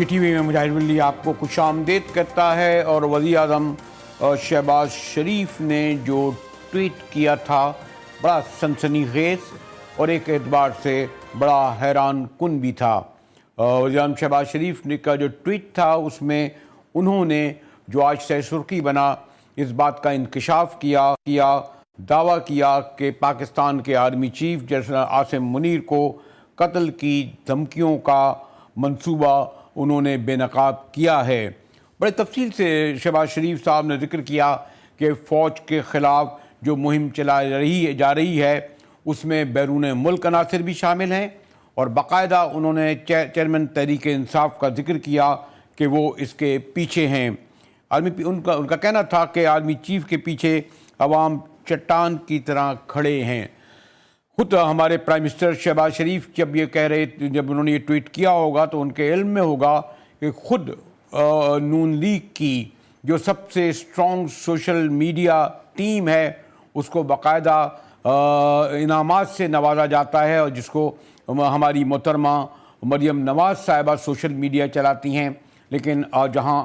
جی T V میں مجاہد ولی آپ کو خوش آمدید کرتا ہے۔ اور وزیر اعظم شہباز شریف نے جو ٹویٹ کیا تھا بڑا سنسنی خیز اور ایک اعتبار سے بڑا حیران کن بھی تھا۔ وزیر اعظم شہباز شریف نے کا جو ٹویٹ تھا اس میں انہوں نے جو آج سے سرخی بنا اس بات کا انکشاف کیا دعویٰ کیا کہ پاکستان کے army chief general Asim Munir کو قتل کی دھمکیوں کا منصوبہ انہوں نے بے نقاب کیا ہے۔ بڑے تفصیل سے شہباز شریف صاحب نے ذکر کیا کہ فوج کے خلاف جو مہم چلائی جا رہی ہے اس میں بیرون ملک عناصر بھی شامل ہیں، اور باقاعدہ انہوں نے چیئرمین تحریک انصاف کا ذکر کیا کہ وہ اس کے پیچھے ہیں۔ ان کا کہنا تھا کہ آرمی چیف کے پیچھے عوام چٹان کی طرح کھڑے ہیں۔ خود ہمارے پرائم منسٹر شہباز شریف جب انہوں نے یہ ٹویٹ کیا ہوگا تو ان کے علم میں ہوگا کہ خود نون لیگ کی جو سب سے اسٹرانگ سوشل میڈیا ٹیم ہے اس کو باقاعدہ انعامات سے نوازا جاتا ہے، اور جس کو ہماری محترمہ مریم نواز صاحبہ سوشل میڈیا چلاتی ہیں۔ لیکن جہاں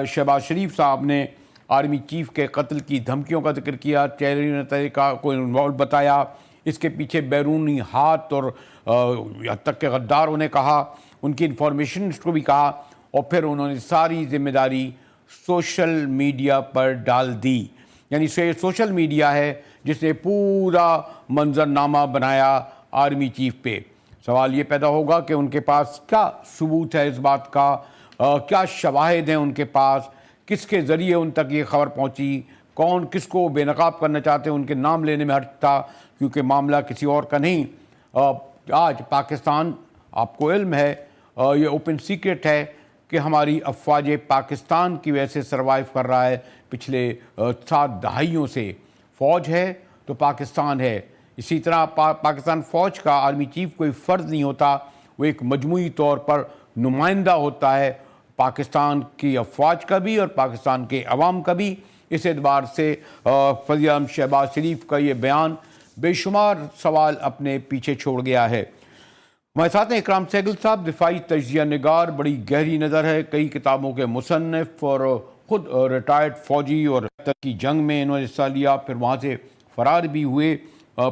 شہباز شریف صاحب نے آرمی چیف کے قتل کی دھمکیوں کا ذکر کیا، چیئرمین طریقہ کو انوالو بتایا، اس کے پیچھے بیرونی ہاتھ اور حد تک کہ غداروں نے کہا، ان کی انفارمیشن کو بھی کہا، اور پھر انہوں نے ساری ذمہ داری سوشل میڈیا پر ڈال دی۔ یعنی سوشل میڈیا ہے جس نے پورا منظرنامہ بنایا آرمی چیف پہ۔ سوال یہ پیدا ہوگا کہ ان کے پاس کیا ثبوت ہے اس بات کا، کیا شواہد ہیں ان کے پاس، کس کے ذریعے ان تک یہ خبر پہنچی، کون کس کو بے نقاب کرنا چاہتے ہیں، ان کے نام لینے میں حرج تھا کیونکہ معاملہ کسی اور کا نہیں۔ آج پاکستان، آپ کو علم ہے، یہ اوپن سیکرٹ ہے کہ ہماری افواج پاکستان کی وجہ سے سروائیو کر رہا ہے پچھلے 7 دہائیوں سے۔ فوج ہے تو پاکستان ہے۔ اسی طرح پاکستان فوج کا آرمی چیف کوئی فرد نہیں ہوتا، وہ ایک مجموعی طور پر نمائندہ ہوتا ہے پاکستان کی افواج کا بھی اور پاکستان کے عوام کا بھی۔ اس اعتبار سے وزیر اعظم شہباز شریف کا یہ بیان بے شمار سوال اپنے پیچھے چھوڑ گیا ہے۔ ہمارے ساتھ ہیں اکرام سہگل صاحب، دفاعی تجزیہ نگار، بڑی گہری نظر ہے، کئی کتابوں کے مصنف، اور خود ریٹائرڈ فوجی، اور کی جنگ میں انہوں نے حصہ لیا، پھر وہاں سے فرار بھی ہوئے۔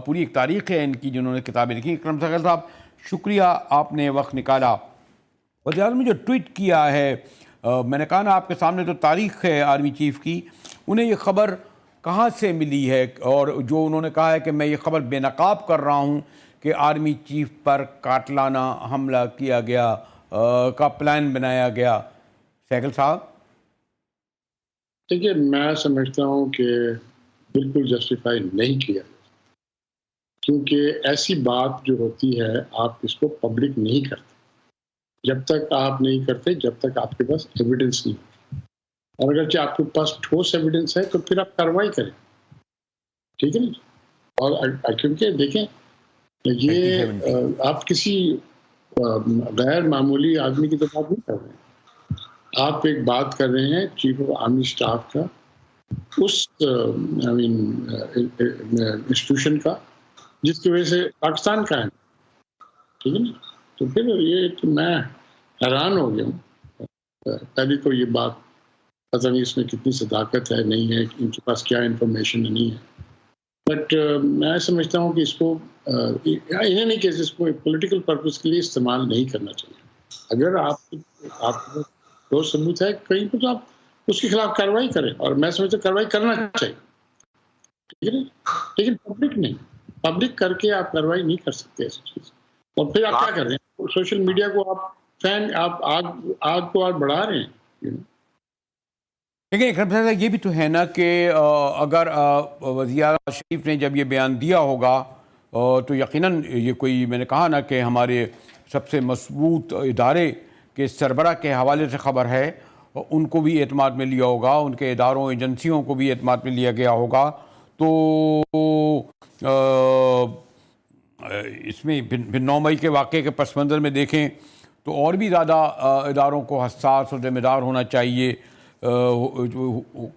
پوری ایک تاریخ ہے ان کی جنہوں نے کتابیں لکھی۔ اکرام سہگل صاحب، شکریہ آپ نے وقت نکالا۔ وزیر اعظم نے جو ٹویٹ کیا ہے، میں نے کہا نا آپ کے سامنے تو تاریخ ہے آرمی چیف کی، انہیں یہ خبر کہاں سے ملی ہے، اور جو انہوں نے کہا ہے کہ میں یہ خبر بے نقاب کر رہا ہوں کہ آرمی چیف پر قاتلانہ حملہ کیا گیا کا پلان بنایا گیا۔ سہگل صاحب دیکھیے، میں سمجھتا ہوں کہ بالکل جسٹیفائی نہیں کیا، کیونکہ ایسی بات جو ہوتی ہے آپ اس کو پبلک نہیں کرتے۔ جب تک آپ نہیں کرتے، جب تک آپ کے پاس ایویڈنس نہیں، اور اگرچہ آپ کے پاس ٹھوس ایویڈنس ہے تو پھر آپ کارروائی کریں، ٹھیک ہے نا؟ اور کیونکہ دیکھیں یہ آپ کسی غیر معمولی آدمی کی تو بات نہیں کر رہے ہیں، آپ ایک بات کر رہے ہیں چیف آف آرمی اسٹاف کا، اس انسٹیٹیوشن کا جس کی وجہ سے پاکستان کا ہے، ٹھیک ہے نا؟ تو پھر یہ تو میں حیران ہو گیا ہوں۔ پہلی تو یہ بات پتہ نہیں اس میں کتنی صداقت ہے، نہیں ہے، ان کے پاس کیا انفارمیشن نہیں ہے، بٹ میں سمجھتا ہوں کہ اس کو انہیں نہیں کہ اس کو پولیٹیکل پرپز کے لیے استعمال نہیں کرنا چاہیے۔ اگر آپ کو جو ثبوت ہے کہیں پہ تو آپ اس کے خلاف کارروائی کریں، اور میں سمجھتا ہوں کارروائی کرنا چاہیے، ٹھیک ہے نا؟ لیکن پبلک نہیں، پبلک کر کے آپ کارروائی نہیں کر سکتے ایسی چیز۔ اور پھر آپ کیا کر رہے ہیں؟ سوشل میڈیا کو آپ آگ کو اور بڑھا رہے ہیں۔ لیکن اکرم صاحب یہ بھی تو ہے نا کہ اگر وزیر اعظم شریف نے جب یہ بیان دیا ہوگا تو یقیناً یہ کوئی، میں نے کہا نا کہ ہمارے سب سے مضبوط ادارے کے سربراہ کے حوالے سے خبر ہے، ان کو بھی اعتماد میں لیا ہوگا، ان کے اداروں ایجنسیوں کو بھی اعتماد میں لیا گیا ہوگا۔ تو اس میں پھر 9 مئی کے واقعے کے پس منظر میں دیکھیں تو اور بھی زیادہ اداروں کو حساس اور ذمہ دار ہونا چاہیے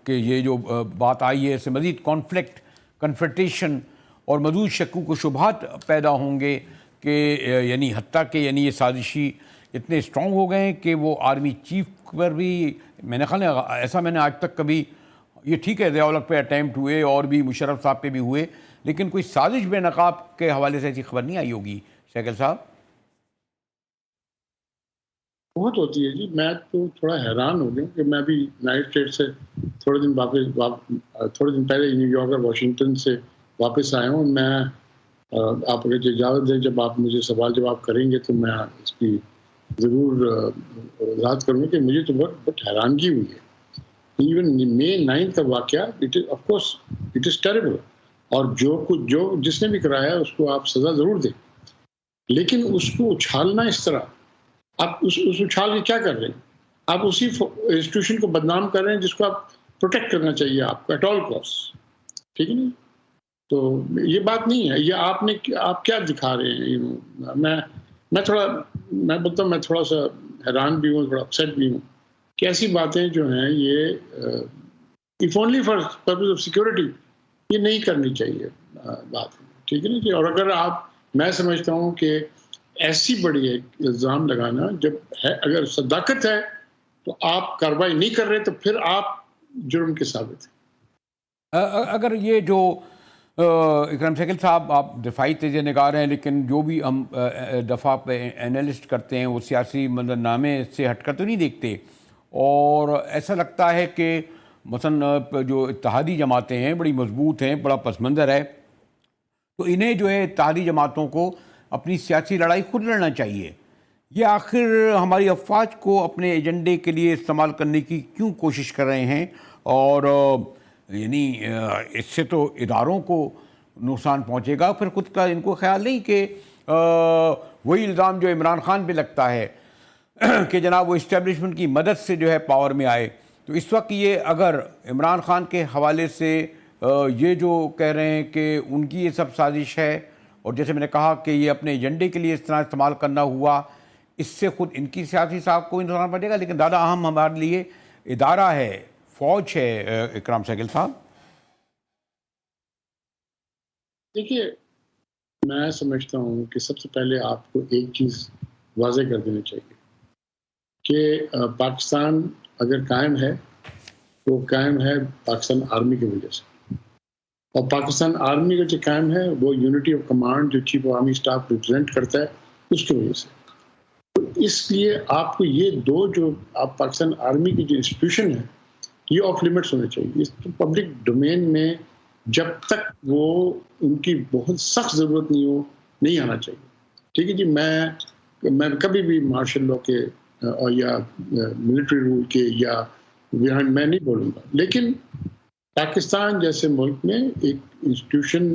کہ یہ جو بات آئی ہے اس سے مزید کنفرنٹیشن اور مزید شکوک و شبہات پیدا ہوں گے کہ یعنی حتیٰ کہ یہ سازشی اتنے اسٹرانگ ہو گئے ہیں کہ وہ آرمی چیف پر بھی میں نے خیال ہے ایسا میں نے آج تک کبھی، یہ ٹھیک ہے ضیاء الحق پہ اٹیمپٹ ہوئے اور بھی مشرف صاحب پہ بھی ہوئے، لیکن کوئی سازش بے نقاب کے حوالے سے ایسی خبر نہیں آئی ہوگی شیخل صاحب؟ بہت ہوتی ہے جی. میں تو تھوڑا حیران ہو گیا کہ میں بھی یونائٹڈ اسٹیٹ سے تھوڑے دن پہلے نیو یارک اور واشنگٹن سے واپس آیا ہوں. میں آپ اگر اجازت دیں جب آپ مجھے سوال جواب کریں گے تو میں اس کی ضرور وضاحت کروں گا کہ مجھے تو بہت حیرانگی ہوئی ہے. ایون مئی 9 کا واقعہ of course it is terrible, اور جو جس نے بھی کرایا اس کو آپ سزا ضرور دیں، لیکن اس کو اچھالنا اس طرح، آپ اس اچھال کے کیا کر رہے ہیں؟ آپ اسی انسٹیٹیوشن کو بدنام کر رہے ہیں جس کو آپ پروٹیکٹ کرنا چاہیے آپ کو ایٹ آل کاسٹ. ٹھیک ہے نا؟ تو یہ بات نہیں ہے. یہ آپ کیا دکھا رہے ہیں؟ میں بولتا ہوں میں تھوڑا سا حیران بھی ہوں، تھوڑا اپسیٹ بھی ہوں کہ ایسی باتیں جو ہیں یہ if only for purpose of security یہ نہیں کرنی چاہیے بات. ٹھیک ہے نا جی؟ اور اگر میں سمجھتا ہوں کہ ایسی بڑی الزام لگانا جب ہے، اگر صداقت ہے تو آپ کارروائی نہیں کر رہے تو پھر آپ جرم کے ثابت ہیں. اگر یہ جو اکرم شیخل صاحب آپ دفاعی تجزیہ نگار ہیں، لیکن جو بھی ہم دفاع پہ انالسٹ کرتے ہیں وہ سیاسی منظرنامے سے ہٹ کر تو نہیں دیکھتے، اور ایسا لگتا ہے کہ مثلا جو اتحادی جماعتیں ہیں بڑی مضبوط ہیں، بڑا پس منظر ہے، تو انہیں جو ہے اتحادی جماعتوں کو اپنی سیاسی لڑائی خود لڑنا چاہیے. یہ آخر ہماری افواج کو اپنے ایجنڈے کے لیے استعمال کرنے کی کیوں کوشش کر رہے ہیں؟ اور یعنی اس سے تو اداروں کو نقصان پہنچے گا، پھر خود کا ان کو خیال نہیں کہ وہی الزام جو عمران خان پہ لگتا ہے کہ جناب وہ اسٹیبلشمنٹ کی مدد سے جو ہے پاور میں آئے. تو اس وقت یہ اگر عمران خان کے حوالے سے یہ جو کہہ رہے ہیں کہ ان کی یہ سب سازش ہے، اور جیسے میں نے کہا کہ یہ اپنے ایجنڈے کے لیے اس طرح استعمال کرنا ہوا، اس سے خود ان کی سیاسی صاحب کو نقصان پڑے گا، لیکن زیادہ اہم ہمارے لیے ادارہ ہے، فوج ہے. اکرم شیخل صاحب دیکھیے، میں سمجھتا ہوں کہ سب سے پہلے آپ کو ایک چیز واضح کر دینی چاہیے کہ پاکستان اگر قائم ہے تو قائم ہے پاکستان آرمی کی وجہ سے، اور پاکستان آرمی کا جو قائم ہے وہ یونٹی آف کمانڈ جو chief of army staff represent کرتا ہے اس کی وجہ سے. تو اس لیے آپ کو یہ دو جو آپ پاکستان آرمی کی جو انسٹیٹیوشن ہے یہ آف لیمٹس ہونے چاہیے. اس پبلک ڈومین میں جب تک وہ ان کی بہت سخت ضرورت نہیں ہو نہیں آنا چاہیے. ٹھیک ہے جی؟ میں کبھی بھی مارشل لاء کے یا ملٹری رول کے یا میں نہیں بولوں گا، لیکن پاکستان جیسے ملک میں ایک انسٹیٹیوشن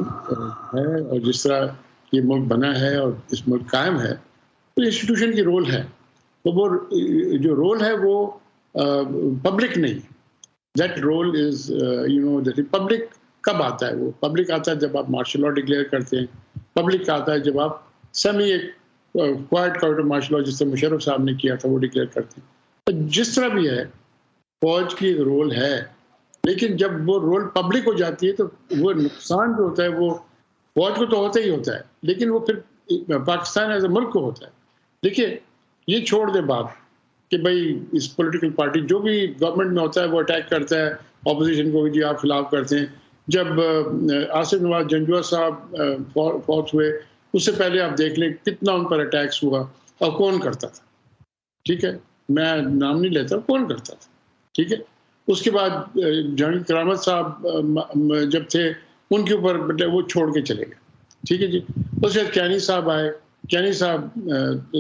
ہے، اور جس طرح یہ ملک بنا ہے اور اس ملک قائم ہے تو انسٹیٹیوشن کی رول ہے. تو وہ جو رول ہے وہ پبلک نہیں. That rule is that public کب آتا ہے؟ وہ پبلک آتا ہے جب آپ مارشل لاء ڈکلیئر کرتے ہیں. پبلک آتا ہے جب آپ سیمی ایک کوائٹ کورٹ آف مارشل لاء جس سے مشرف صاحب نے کیا تھا وہ ڈکلیئر کرتے ہیں. تو جس طرح بھی ہے فوج کی رول ہے، لیکن جب وہ رول پبلک ہو جاتی ہے تو وہ نقصان جو ہوتا ہے وہ فوج کو تو ہوتا ہی ہوتا ہے، لیکن وہ پھر پاکستان ایز اے ملک کو ہوتا ہے. دیکھیے، یہ چھوڑ دے بات کہ بھائی اس پولیٹیکل پارٹی جو بھی گورنمنٹ میں ہوتا ہے وہ اٹیک کرتا ہے اپوزیشن کو، جی آپ خلاف کرتے ہیں. جب آصف نواز جنجوعہ صاحب فوت ہوئے اس سے پہلے آپ دیکھ لیں کتنا ان پر اٹیکس ہوا، اور کون کرتا تھا. ٹھیک ہے، میں نام نہیں لیتا، کون کرتا تھا. ٹھیک ہے، اس کے بعد جہانگیر کرامت صاحب جب تھے ان کے اوپر وہ چھوڑ کے چلے گئے. ٹھیک ہے جی. اس کے بعد کیانی صاحب آئے، کیانی صاحب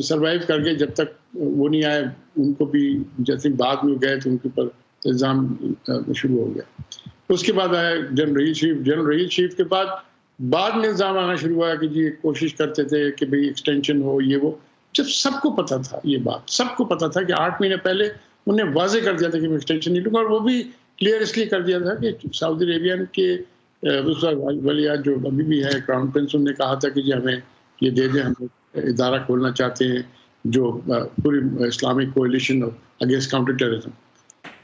سروائیو کر گئے جب تک وہ نہیں آئے. ان کو بھی جیسے بعد میں گئے تو ان کے اوپر الزام شروع ہو گیا. اس کے بعد آیا جنرل رحیل شریف کے بعد میں الزام آنا شروع ہوا کہ جی کوشش کرتے تھے کہ بھئی ایکسٹینشن ہو یہ وہ. جب سب کو پتا تھا، یہ بات سب کو پتا تھا کہ 8 مہینے پہلے انہیں واضح کر دیا تھا کہ میں ایکسٹینشن نہیں لوں گا، اور وہ بھی کلیئر اس لیے کر دیا تھا کہ سعودی عربین کے ولی عہد جو ابھی بھی ہے کراؤن پرنس، انہوں نے کہا تھا کہ جی ہمیں یہ دے دیں، ہم ادارہ کھولنا چاہتے ہیں جو پوری Islamic coalition against counter terrorism.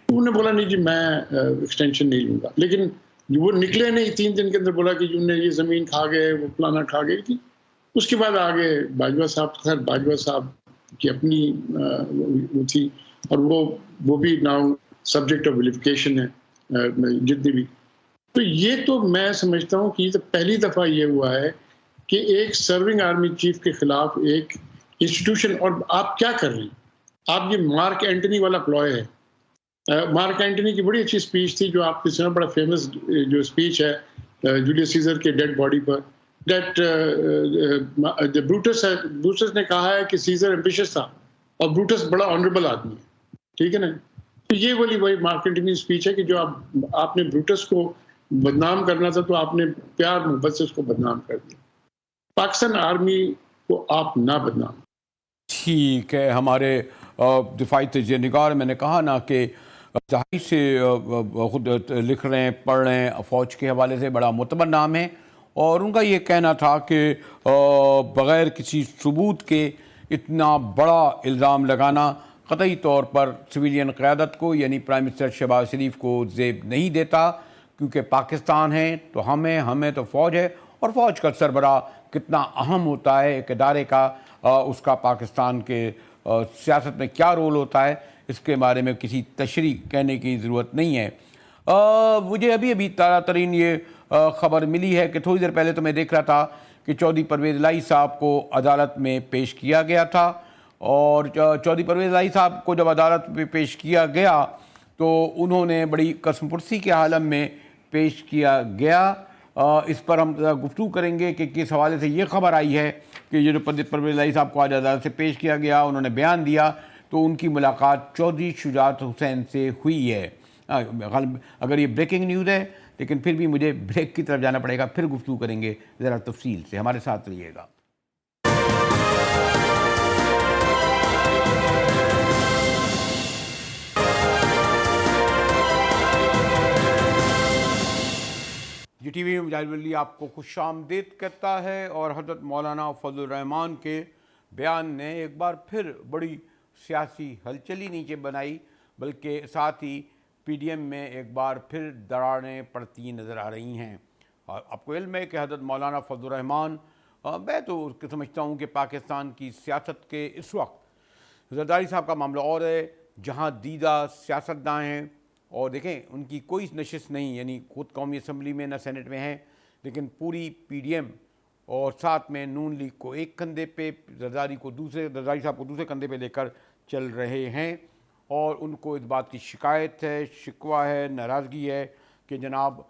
انہوں نے بولا نہیں جی میں ایکسٹینشن نہیں لوں گا، لیکن وہ نکلے نہیں 3 دن کے اندر بولا کہ انہوں نے یہ زمین کھا گئے، وہ فلانا کھا گئے. اس کے بعد آگے باجوہ صاحب کی اپنی وہ تھی، اور وہ بھی ناؤ سبجیکٹ آف ویلیفیکیشن ہے جتنی بھی. تو یہ تو میں سمجھتا ہوں کہ یہ تو پہلی دفعہ یہ ہوا ہے کہ ایک سرونگ آرمی چیف کے خلاف ایک انسٹیٹیوشن. اور آپ کیا کر رہے ہیں؟ آپ یہ مارک اینٹنی والا پلوئے ہے. مارک اینٹنی کی بڑی اچھی اسپیچ تھی جو آپ نے سنا، بڑا فیمس جو اسپیچ ہے جولیس سیزر کے ڈیڈ باڈی پر. بروٹس نے کہا ہے کہ سیزر ایمبیشس تھا اور بروٹس بڑا آنریبل آدمی ہے، ٹھیک ہے نا. تو یہ وہی مارک اینٹنی اسپیچ ہے کہ جو آپ نے بروٹس کو بدنام کرنا تھا تو آپ نے پیار محبت سے اس کو بدنام کر دیا. پاکستان آرمی کو آپ نہ بدنام. ٹھیک ہے. ہمارے دفاعی تجزیہ نگار، میں نے کہا نا کہ دہائی سے خود لکھ رہے ہیں، پڑھ رہے ہیں، فوج کے حوالے سے بڑا معتبر نام ہے، اور ان کا یہ کہنا تھا کہ بغیر کسی ثبوت کے اتنا بڑا الزام لگانا قطعی طور پر سویلین قیادت کو، یعنی پرائم منسٹر شہباز شریف کو زیب نہیں دیتا، کیونکہ پاکستان ہے تو ہمیں تو فوج ہے، اور فوج کا سربراہ کتنا اہم ہوتا ہے ایک ادارے کا، اس کا پاکستان کے سیاست میں کیا رول ہوتا ہے، اس کے بارے میں کسی تشریح کہنے کی ضرورت نہیں ہے. مجھے ابھی تازہ ترین یہ خبر ملی ہے کہ تھوڑی دیر پہلے تو میں دیکھ رہا تھا کہ چودھری پرویز الہی صاحب کو عدالت میں پیش کیا گیا تھا، اور چودھری پرویز الہی صاحب کو جب عدالت میں پیش کیا گیا تو انہوں نے بڑی قسم پرسی کے عالم میں پیش کیا گیا. اس پر ہم گفتگو کریں گے کہ کس حوالے سے یہ خبر آئی ہے کہ یہ جو پرویز الہی صاحب کو آج عدالت سے پیش کیا گیا، انہوں نے بیان دیا تو ان کی ملاقات چودھری شجاعت حسین سے ہوئی ہے. اگر یہ بریکنگ نیوز ہے لیکن پھر بھی مجھے بریک کی طرف جانا پڑے گا، پھر گفتگو کریں گے ذرا تفصیل سے. ہمارے ساتھ رہیے گا. جی ٹی وی میں مجاہد ولی آپ کو خوش آمدید کہتا ہے، اور حضرت مولانا فضل الرحمان کے بیان نے ایک بار پھر بڑی سیاسی ہلچلی نیچے بنائی، بلکہ ساتھ ہی پی ڈی ایم میں ایک بار پھر دراڑیں پڑتی نظر آ رہی ہیں. اور آپ کو علم ہے کہ حضرت مولانا فضل الرحمان، میں تو سمجھتا ہوں کہ پاکستان کی سیاست کے اس وقت زرداری صاحب کا معاملہ اور ہے، جہاں دیدہ سیاستداں ہیں، اور دیکھیں ان کی کوئی نشست نہیں، یعنی خود قومی اسمبلی میں نہ سینٹ میں ہیں، لیکن پوری پی ڈی ایم اور ساتھ میں نون لیگ کو ایک کندھے پہ، زرداری صاحب کو دوسرے کندھے پہ لے کر چل رہے ہیں. اور ان کو اس بات کی شکایت ہے، شکوہ ہے، ناراضگی ہے کہ جناب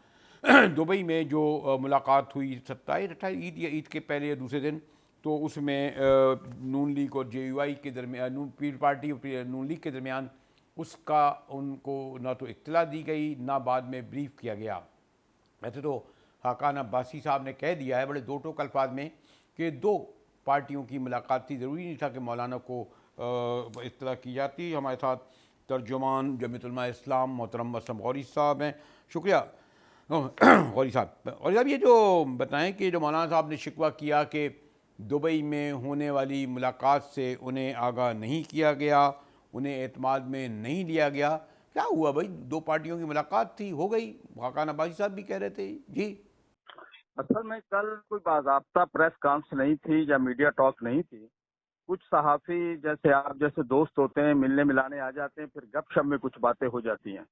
دبئی میں جو ملاقات ہوئی 27-28 عید یا عید کے پہلے یا دوسرے دن، تو اس میں نون لیگ اور جے یو آئی کے درمیان، پیپل پارٹی اور نون لیگ کے درمیان، اس کا ان کو نہ تو اطلاع دی گئی نہ بعد میں بریف کیا گیا. ویسے تو حقان عباسی صاحب نے کہہ دیا ہے بڑے دو ٹوک الفاظ میں کہ دو پارٹیوں کی ملاقات تھی، ضروری نہیں تھا کہ مولانا کو اطلاع کی جاتی. ہمارے ساتھ ترجمان جمعیت علماء اسلام محترم اسلم غوری صاحب ہیں. شکریہ غوری صاحب. اور اب یہ جو بتائیں کہ جو مولانا صاحب نے شکوہ کیا کہ دبئی میں ہونے والی ملاقات سے انہیں آگاہ نہیں کیا گیا، انہیں اعتماد میں نہیں لیا گیا، کیا ہوا بھائی؟ دو پارٹیوں کی ملاقات تھی، ہو گئی. حقان عباسی صاحب بھی کہہ رہے تھے. جی اصل میں کل کوئی باضابطہ پریس کانفرنس نہیں تھی یا میڈیا ٹاک نہیں تھی. کچھ صحافی جیسے آپ جیسے دوست ہوتے ہیں، ملنے ملانے آ جاتے ہیں، پھر گپ شپ میں کچھ باتیں ہو جاتی ہیں.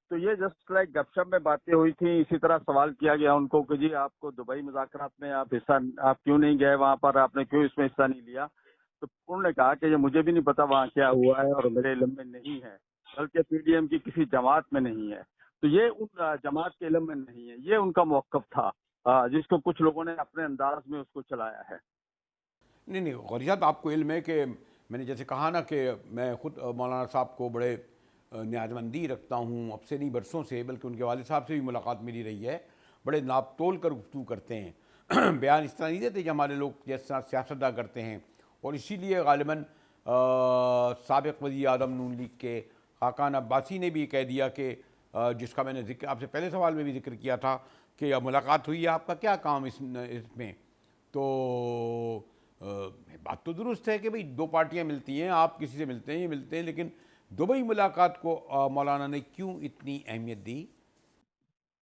تو یہ جسٹ لائک گپ شپ میں باتیں ہوئی تھیں. اسی طرح سوال کیا گیا ان کو کہ جی آپ کو دبئی مذاکرات میں آپ کیوں نہیں گئے وہاں پر، آپ نے کیوں اس میں حصہ نہیں لیا؟ تو انہوں نے کہا کہ یہ مجھے بھی نہیں پتا وہاں کیا ہوا ہے اور میرے علم میں نہیں ہے، بلکہ پی ڈی ایم کی کسی جماعت میں نہیں ہے. تو یہ ان جماعت کے علم میں نہیں ہے، یہ ان کا موقف تھا جس کو کچھ لوگوں نے اپنے انداز میں اس کو چلایا ہے. نہیں غوری صاحب، آپ کو علم ہے کہ میں نے جیسے کہا نا کہ میں خود مولانا صاحب کو بڑے نیاز مندی رکھتا ہوں، اب سے نہیں برسوں سے، بلکہ ان کے والد صاحب سے بھی ملاقات میری رہی ہے. بڑے ناپ تول کر گفتگو کرتے ہیں، بیان اس طرح نہیں دیتے کہ ہمارے لوگ جس طرح سیاستداں کرتے ہیں. اور اسی لیے غالباً سابق وزیر اعظم نون لیگ کے حقان عباسی نے بھی کہہ دیا کہ جس کا میں نے ذکر آپ سے پہلے سوال میں بھی ذکر کیا تھا کہ ملاقات ہوئی ہے، آپ کا کیا کام اس میں؟ تو بات تو درست ہے کہ بھئی دو پارٹیاں ملتی ہیں، آپ کسی سے ملتے ہیں، یہ ملتے ہیں، لیکن دبئی ملاقات کو مولانا نے کیوں اتنی اہمیت دی؟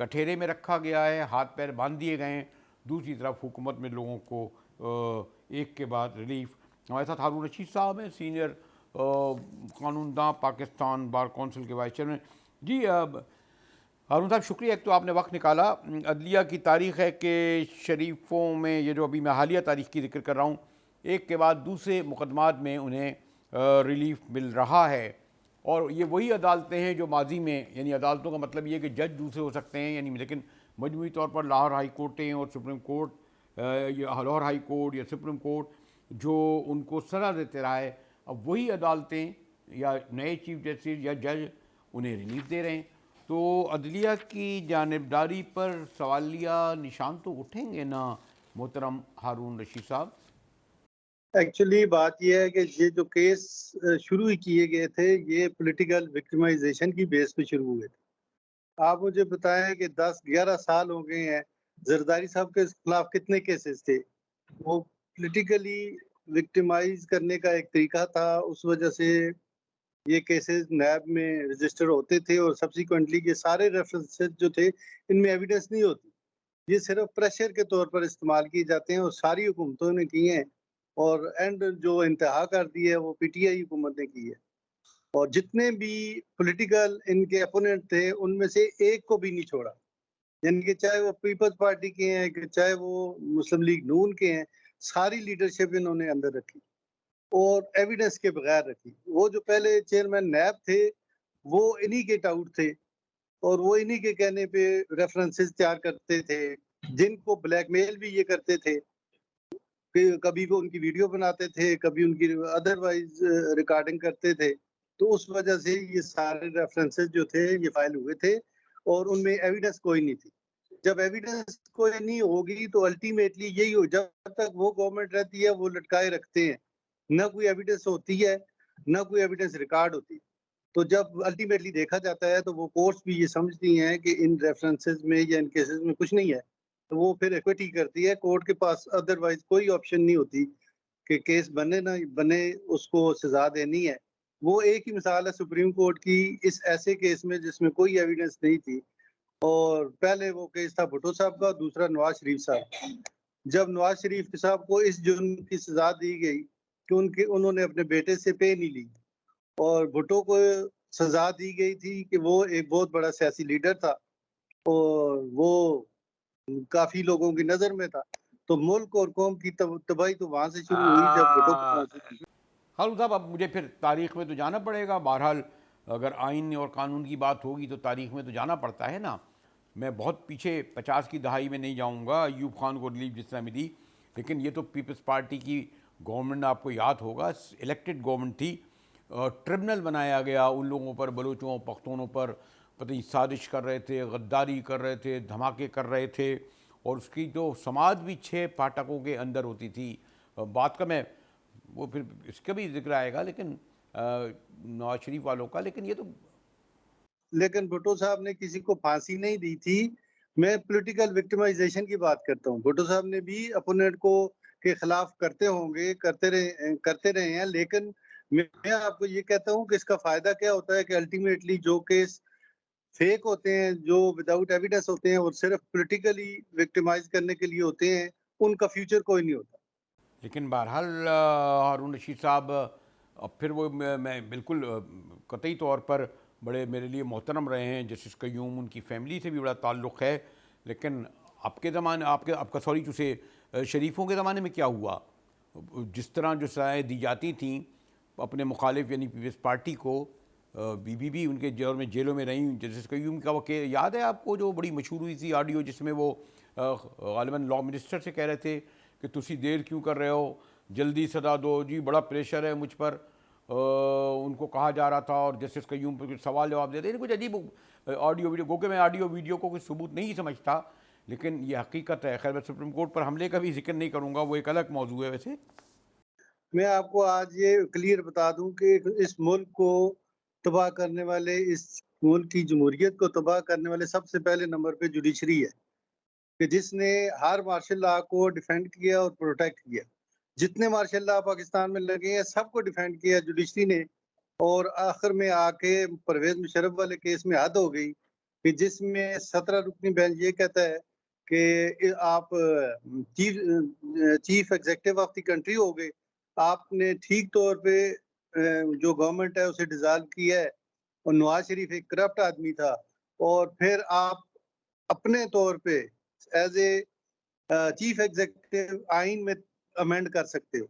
کٹہرے میں رکھا گیا ہے, ہاتھ پیر باندھ دیے گئے ہیں. دوسری طرف حکومت میں لوگوں کو ایک کے بعد ریلیف. ہمارے ساتھ ہارون رشید صاحب ہیں, سینئر قانون داں, پاکستان بار کونسل کے وائس چیئرمین. جی ہارون صاحب شکریہ, ایک تو آپ نے وقت نکالا. عدلیہ کی تاریخ ہے کہ شریفوں میں یہ جو ابھی میں حالیہ تاریخ کی ذکر کر رہا ہوں, ایک کے بعد دوسرے مقدمات میں انہیں ریلیف مل رہا ہے. اور یہ وہی عدالتیں ہیں جو ماضی میں, یعنی عدالتوں کا مطلب یہ ہے کہ جج دوسرے ہو سکتے ہیں یعنی, لیکن مجموعی طور پر لاہور ہائی کورٹیں اور سپریم کورٹ, یا لاہور ہائی کورٹ یا سپریم کورٹ جو ان کو سزا دیتے رہا ہے, اب وہی عدالتیں یا نئے چیف جسٹس یا جج انہیں ریلیف دے رہے ہیں. تو عدلیہ کی جانبداری پر سوالیہ نشان تو اٹھیں گے نا محترم ہارون رشید صاحب؟ ایکچولی بات یہ ہے کہ یہ جو کیس شروع کیے گئے تھے یہ پولیٹیکل وکٹمائزیشن کی بیس پہ شروع ہوئے تھے. آپ مجھے بتائیں کہ 10-11 سال ہو گئے ہیں, زرداری صاحب کے خلاف کتنے کیسز تھے؟ وہ پولیٹیکلی وکٹمائز کرنے کا ایک طریقہ تھا, اس وجہ سے یہ کیسز نیب میں رجسٹر ہوتے تھے اور سبسیکوئنٹلی یہ سارے ریفرنسز جو تھے ان میں ایویڈنس نہیں ہوتی, یہ صرف پریشر کے طور پر استعمال کیے جاتے ہیں اور ساری حکومتوں نے کیے ہیں, اور اینڈ جو انتہا کر دی ہے وہ پی ٹی آئی حکومت نے کی ہے. اور جتنے بھی پولیٹیکل ان کے اپوننٹ تھے ان میں سے ایک کو بھی نہیں چھوڑا, یعنی کہ چاہے وہ پیپلز پارٹی کے ہیں کہ چاہے وہ مسلم لیگ نون کے ہیں, ساری لیڈرشپ انہوں نے اندر رکھی اور ایویڈنس کے بغیر رکھی. وہ جو پہلے چیئرمین نیب تھے وہ انہی کے ٹاؤٹ تھے اور وہ انہی کے کہنے پہ ریفرنسز تیار کرتے تھے, جن کو بلیک میل بھی یہ کرتے تھے کہ کبھی وہ ان کی ویڈیو بناتے تھے, کبھی ان کی ادروائز ریکارڈنگ کرتے تھے. تو اس وجہ سے یہ سارے ریفرنسز جو تھے یہ فائل ہوئے تھے اور ان میں ایویڈنس کوئی نہیں تھی. جب ایویڈنس کوئی نہیں ہوگی تو الٹیمیٹلی یہی ہو, جب تک وہ گورنمنٹ رہتی ہے وہ لٹکائے رکھتے ہیں, نہ کوئی ایویڈنس ہوتی ہے نہ کوئی ایویڈنس ریکارڈ ہوتی. تو جب الٹیمیٹلی دیکھا جاتا ہے تو وہ کورٹس بھی یہ سمجھتی ہیں کہ ان ریفرنسز میں یا ان کیسز میں کچھ نہیں ہے, تو وہ پھر ایکویٹی کرتی ہے. کورٹ کے پاس ادروائز کوئی آپشن نہیں ہوتی کہ کیس بنے نہ بنے اس کو سزا دینی ہے. وہ ایک ہی مثال ہے سپریم کورٹ کی اس ایسے کیس میں جس میں کوئی ایویڈنس نہیں تھی, اور پہلے وہ کیس تھا بھٹو صاحب کا, دوسرا نواز شریف صاحب. جب نواز شریف صاحب کو اس جرم کی سزا دی گئی کہ انہوں نے اپنے بیٹے سے پے نہیں لی, اور بھٹو کو سزا دی گئی تھی کہ وہ ایک بہت بڑا سیاسی لیڈر تھا اور وہ کافی لوگوں کی نظر میں تھا, تو ملک اور قوم کی تباہی تو وہاں سے شروع ہوئی جب بھٹو کو پھانسی دی. ہارون صاحب اب مجھے پھر تاریخ میں تو جانا پڑے گا, بہرحال اگر آئین اور قانون کی بات ہوگی تو تاریخ میں تو جانا پڑتا ہے نا. میں بہت پیچھے 50 کی دہائی میں نہیں جاؤں گا, ایوب خان کو ریلیف جس طرح ملی, لیکن یہ تو پیپلز پارٹی کی گورنمنٹ, آپ کو یاد ہوگا الیکٹڈ گورنمنٹ تھی. ٹربنل بنایا گیا ان لوگوں پر, بلوچوں پختونوں پر, پتہ نہیں سازش کر رہے تھے, غداری کر رہے تھے, دھماکے کر رہے تھے, اور اس کی جو سماعت بھی 6 پھاٹکوں کے اندر ہوتی تھی. بات کا میں وہ پھر اس کا بھی ذکر آئے گا لیکن نواز شریف والوں کا, لیکن یہ تو لیکن بھٹو صاحب نے کسی کو پھانسی نہیں دی تھی. میں پولیٹیکل وکٹمائزیشن کی بات کرتا ہوں. بھٹو صاحب نے بھی اپوننٹ کو کے خلاف کرتے ہوں گے, کرتے رہے ہیں, لیکن میں آپ کو یہ کہتا ہوں کہ اس کا فائدہ کیا ہوتا ہے کہ الٹیمیٹلی جو کیس فیک ہوتے ہیں, جو وداؤٹ ایویڈنس ہوتے ہیں اور صرف پولیٹیکلی وکٹمائز کرنے کے لیے ہوتے ہیں, ان کا فیوچر کوئی نہیں ہوتا. لیکن بہرحال ہارون رشید صاحب اب پھر وہ میں بالکل قطعی طور پر بڑے میرے لیے محترم رہے ہیں, جسٹس قیوم ان کی فیملی سے بھی بڑا تعلق ہے, لیکن آپ کے زمانے آپ کا سوری چوسے شریفوں کے زمانے میں کیا ہوا؟ جس طرح جو سزائیں دی جاتی تھیں اپنے مخالف یعنی پیپلز پارٹی کو, بی ان کے دور میں جیلوں میں رہیں. جسٹس قیوم کا واقعہ یاد ہے آپ کو, جو بڑی مشہور ہوئی تھی آڈیو, جس میں وہ غالباً لا منسٹر سے کہہ رہے تھے کہ تسی دیر کیوں کر رہے ہو, جلدی سزا دو جی, بڑا پریشر ہے مجھ پر, ان کو کہا جا رہا تھا, اور جسٹس قیوم پہ کچھ سوال جواب دیتے ہیں. کچھ عجیب آڈیو ویڈیو, گو کہ میں آڈیو ویڈیو کو کوئی ثبوت نہیں سمجھتا, لیکن یہ حقیقت ہے. خیر میں سپریم کورٹ پر حملے کا بھی ذکر نہیں کروں گا, وہ ایک الگ موضوع ہے. ویسے میں آپ کو آج یہ کلیئر بتا دوں کہ اس ملک کو تباہ کرنے والے, اس ملک کی جمہوریت کو تباہ کرنے والے سب سے پہلے نمبر پہ جوڈیشری ہے, کہ جس نے ہر مارشل لاء کو ڈیفینڈ کیا اور پروٹیکٹ کیا. جتنے مارشل لاء پاکستان میں لگے ہیں سب کو ڈیفینڈ کیا جوڈیشری نے, اور آخر میں آ کے پرویز مشرف والے کیس میں حد ہو گئی کہ جس میں 17 رکنی بینچ یہ کہتا ہے کہ آپ chief executive of the country ہو گئے، آپ نے ٹھیک طور پہ جو گورنمنٹ ہے اسے ڈیزالو کیا ہے، اور نواز شریف ایک کرپٹ آدمی تھا، اور پھر آپ اپنے طور پہ ایز اے چیف ایگزیکٹو آئین میں امینڈ کر سکتے ہو.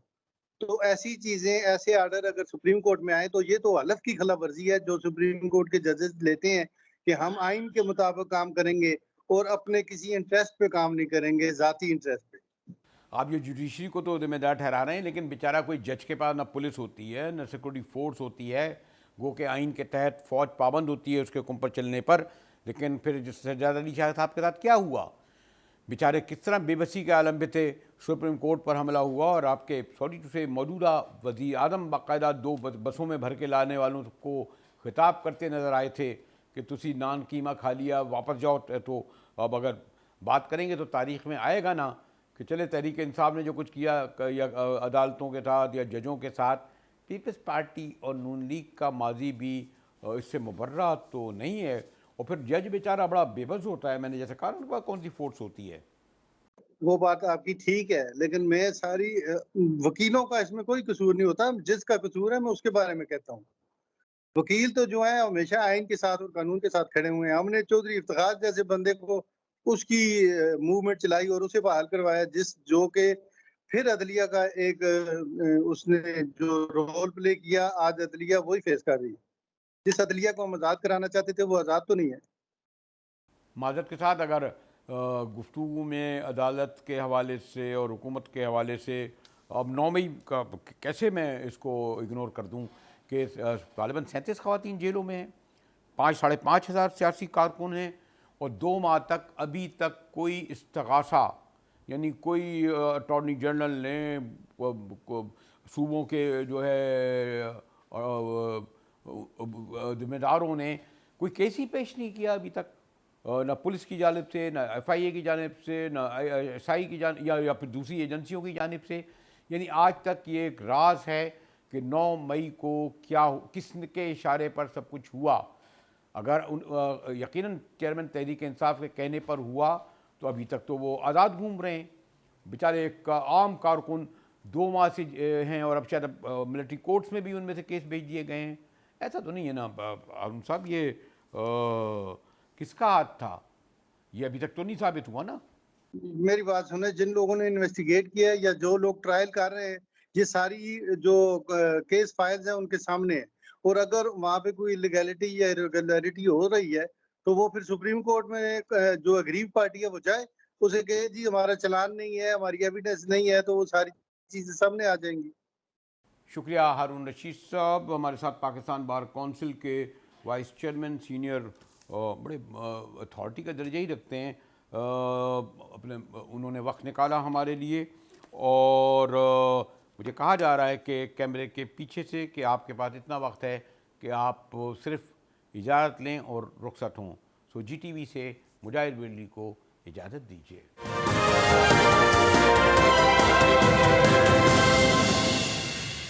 تو ایسی چیزیں، ایسے آرڈر اگر سپریم کورٹ میں آئے تو یہ تو حلف کی خلاف ورزی ہے جو سپریم کورٹ کے ججز لیتے ہیں کہ ہم آئین کے مطابق کام کریں گے اور اپنے کسی انٹرسٹ پہ کام نہیں کریں گے، ذاتی انٹرسٹ پہ. آپ یہ جوڈیشری کو تو ذمہ دار ٹھہرا رہے ہیں، لیکن بیچارہ کوئی جج کے پاس نہ پولیس ہوتی ہے نہ سیکورٹی فورس ہوتی ہے، وہ کہ آئین کے تحت فوج پابند ہوتی ہے اس کے حکم پر چلنے پر. لیکن پھر جس سجاد علی شاہ صاحب کے ساتھ کیا ہوا؟ بیچارے کس طرح بے بسی کے عالم پہ تھے، سپریم کورٹ پر حملہ ہوا اور آپ کے سوری ٹو سے موجودہ وزیر اعظم باقاعدہ 2 بسوں میں بھر کے لانے والوں کو خطاب کرتے نظر آئے تھے کہ تسی نان قیمہ کھا لیا، واپس جاؤ. تو اب اگر بات کریں گے تو تاریخ میں آئے گا نا کہ چلے تحریک انصاف نے جو کچھ کیا یا عدالتوں کے ساتھ یا ججوں کے ساتھ، پیپلز پارٹی اور نون لیگ کا ماضی بھی اس سے مبرہ تو نہیں ہے. اور پھر جج بیچارہ بڑا بے بس ہوتا ہے، میں نے جیسے کہا ان کے پاس کون سی فورس ہوتی ہے. وہ بات آپ کی ٹھیک ہے، لیکن میں ساری وکیلوں کا اس میں کوئی قصور نہیں ہوتا. جس کا قصور ہے میں اس کے بارے میں کہتا ہوں. وکیل تو جو ہیں ہمیشہ آئین کے ساتھ اور قانون کے ساتھ کھڑے ہوئے ہیں. ہم نے چودھری افتخار جیسے بندے کو اس کی موومنٹ چلائی اور اسے بحال کروایا، جو کہ پھر عدلیہ کا ایک اس نے جو رول پلے کیا، آج عدلیہ وہی فیس کر رہی ہے. جس عدلیہ کو ہم آزاد کرانا چاہتے تھے وہ آزاد تو نہیں ہے. معذرت کے ساتھ اگر گفتگو میں عدالت کے حوالے سے اور حکومت کے حوالے سے اب 9 مئی کا کیسے میں اس کو اگنور کر دوں کہ غالباً 37 خواتین جیلوں میں ہیں، 5,500 ہزار سیاسی کارکن ہیں، اور 2 ماہ تک ابھی تک کوئی استغاثہ، یعنی کوئی اٹارنی جنرل نے صوبوں کے جو ہے ذمہ داروں نے کوئی کیس ہی پیش نہیں کیا ابھی تک، نہ پولیس کی جانب سے، نہ ایف آئی اے کی جانب سے، نہ ایس آئی کی جانب یا پھر دوسری ایجنسیوں کی جانب سے. یعنی آج تک یہ ایک راز ہے کہ 9 مئی کو کیا کس کے اشارے پر سب کچھ ہوا. اگر یقیناً چیئرمین تحریک انصاف کے کہنے پر ہوا تو ابھی تک تو وہ آزاد گھوم رہے ہیں. بیچارے ایک عام کارکن 2 ماہ سے ہیں، اور اب شاید ملٹری کورٹس میں بھی ان میں سے کیس بھیج دیے گئے ہیں. ایسا تو نہیں ہے نا ہارون صاحب، یہ کس کا ہاتھ تھا؟ یہ ابھی تک تو نہیں ثابت ہوا نا. میری بات سنیں، جن لوگوں نے انویسٹیگیٹ کیا یا جو لوگ ٹرائل کر رہے ہیں، یہ ساری جو کیس فائلز ہیں ان کے سامنے ہیں. اور اگر وہاں پہ کوئی لیگیلٹی یا irregularity ہو رہی ہے تو وہ پھر سپریم کورٹ میں جو اگریو پارٹی ہے وہ جائے، اسے کہے جی ہمارا چلان نہیں ہے، ہماری ایویڈنس نہیں ہے، تو وہ ساری چیزیں سامنے آ جائیں گی. شکریہ ہارون رشید صاحب، ہمارے ساتھ پاکستان بار کونسل کے وائس چیئرمین، سینئر، بڑے اتھارٹی کا درجہ ہی رکھتے ہیں، اپنے انہوں نے وقت نکالا ہمارے لیے. اور مجھے کہا جا رہا ہے کہ کیمرے کے پیچھے سے کہ آپ کے پاس اتنا وقت ہے کہ آپ صرف اجازت لیں اور رخصت ہوں. سو جی ٹی وی سے مجاہد ویلڈی کو اجازت دیجیے.